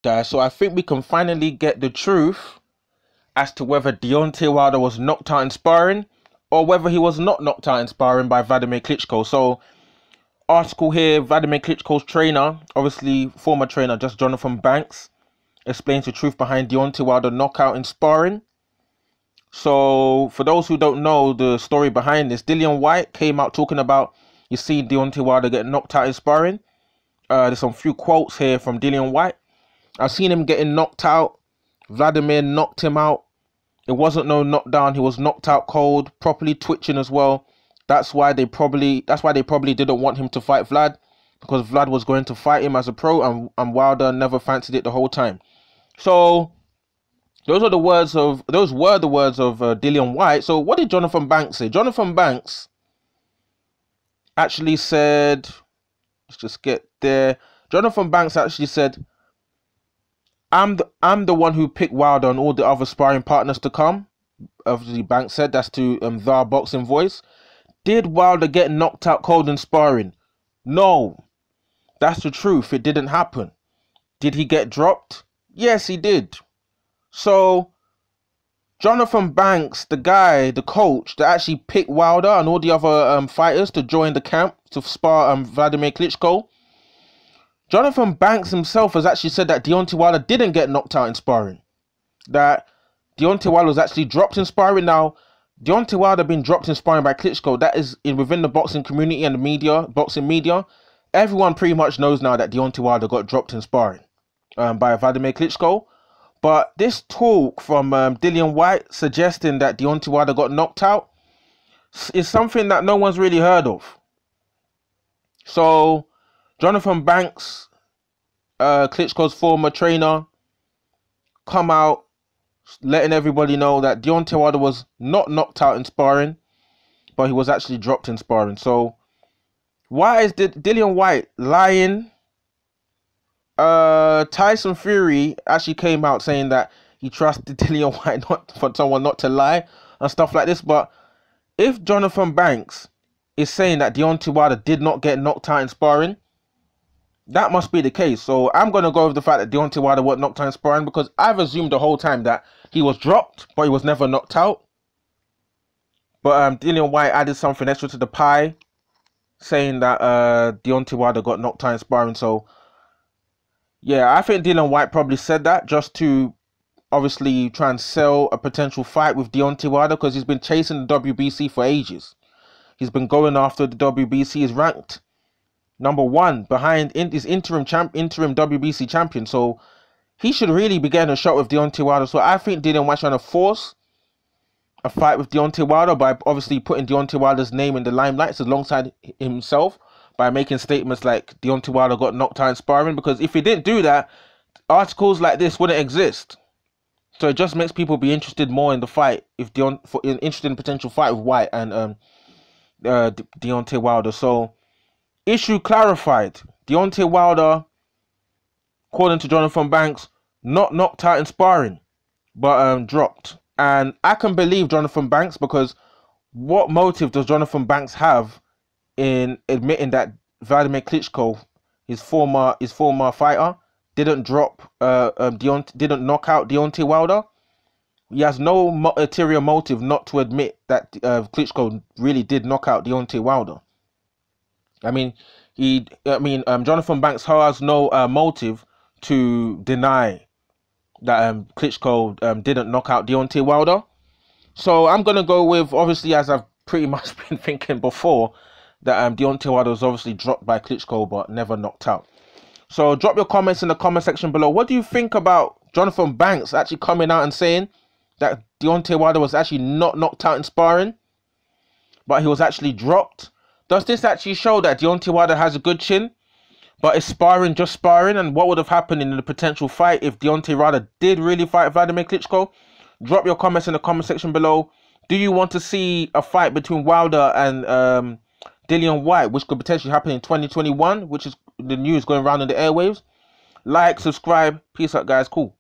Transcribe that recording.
guys. So I think we can finally get the truth as to whether Deontay Wilder was knocked out in sparring or whether he was not knocked out in sparring by Vladimir Klitschko. So, article here, Vladimir Klitschko's trainer, obviously former trainer, just Jonathan Banks, explains the truth behind Deontay Wilder knockout in sparring. So, for those who don't know the story behind this, Dillian Whyte came out talking about, you see Deontay Wilder get knocked out in sparring. There's some few quotes here from Dillian Whyte. I've seen him getting knocked out. Vladimir knocked him out. It wasn't no knockdown. He was knocked out cold, properly twitching as well. That's why they probably didn't want him to fight Vlad, because Vlad was going to fight him as a pro, and Wilder never fancied it the whole time. So those were the words of Dillian Whyte. So what did Jonathan Banks say? Jonathan Banks actually said, let's just get there. Jonathan Banks actually said, I'm the one who picked Wilder and all the other sparring partners to come. Obviously, Banks said, that's to the boxing voice. Did Wilder get knocked out cold in sparring? No. That's the truth. It didn't happen. Did he get dropped? Yes, he did. So, Jonathan Banks, the guy, the coach that actually picked Wilder and all the other fighters to join the camp to spar Vladimir Klitschko, Jonathan Banks himself has actually said that Deontay Wilder didn't get knocked out in sparring. That Deontay Wilder was actually dropped in sparring. Now, Deontay Wilder being dropped in sparring by Klitschko, that is within the boxing community and the media, boxing media. Everyone pretty much knows now that Deontay Wilder got dropped in sparring by Vladimir Klitschko. But this talk from Dillian Whyte suggesting that Deontay Wilder got knocked out is something that no one's really heard of. So, Jonathan Banks, Klitschko's former trainer, come out letting everybody know that Deontay Wilder was not knocked out in sparring, but he was actually dropped in sparring. So, why is Dillian Whyte lying? Tyson Fury actually came out saying that he trusted Dillian Whyte not for someone not to lie and stuff like this. But if Jonathan Banks is saying that Deontay Wilder did not get knocked out in sparring, that must be the case. So I'm going to go with the fact that Deontay Wilder was knocked out in sparring, because I've assumed the whole time that he was dropped, but he was never knocked out. But Dillian Whyte added something extra to the pie, saying that Deontay Wilder got knocked out in sparring. So, yeah, I think Dillian Whyte probably said that just to obviously try and sell a potential fight with Deontay Wilder, because he's been chasing the WBC for ages. He's been going after the WBC. He's ranked #1 behind his interim WBC champion. So he should really be getting a shot with Deontay Wilder. So I think Dillian Whyte's trying to force a fight with Deontay Wilder by obviously putting Deontay Wilder's name in the limelight alongside himself, by making statements like Deontay Wilder got knocked out in sparring. Because if he didn't do that, articles like this wouldn't exist. So it just makes people be interested more in the fight, interested in potential fight with Whyte and Deontay Wilder. So, issue clarified. Deontay Wilder, according to Jonathan Banks, not knocked out in sparring, but dropped. And I can believe Jonathan Banks, because what motive does Jonathan Banks have in admitting that Vladimir Klitschko, his former fighter, didn't knock out Deontay Wilder? He has no ulterior motive not to admit that Klitschko really did knock out Deontay Wilder. Jonathan Banks has no motive to deny that Klitschko didn't knock out Deontay Wilder. So I'm going to go with, obviously, as I've pretty much been thinking before, that Deontay Wilder was obviously dropped by Klitschko but never knocked out. So drop your comments in the comment section below. What do you think about Jonathan Banks actually coming out and saying that Deontay Wilder was actually not knocked out in sparring, but he was actually dropped? Does this actually show that Deontay Wilder has a good chin, but is sparring just sparring? And what would have happened in the potential fight if Deontay Wilder did really fight Vladimir Klitschko? Drop your comments in the comment section below. Do you want to see a fight between Wilder and Dillian Whyte, which could potentially happen in 2021, which is the news going around in the airwaves? Like, subscribe. Peace out, guys. Cool.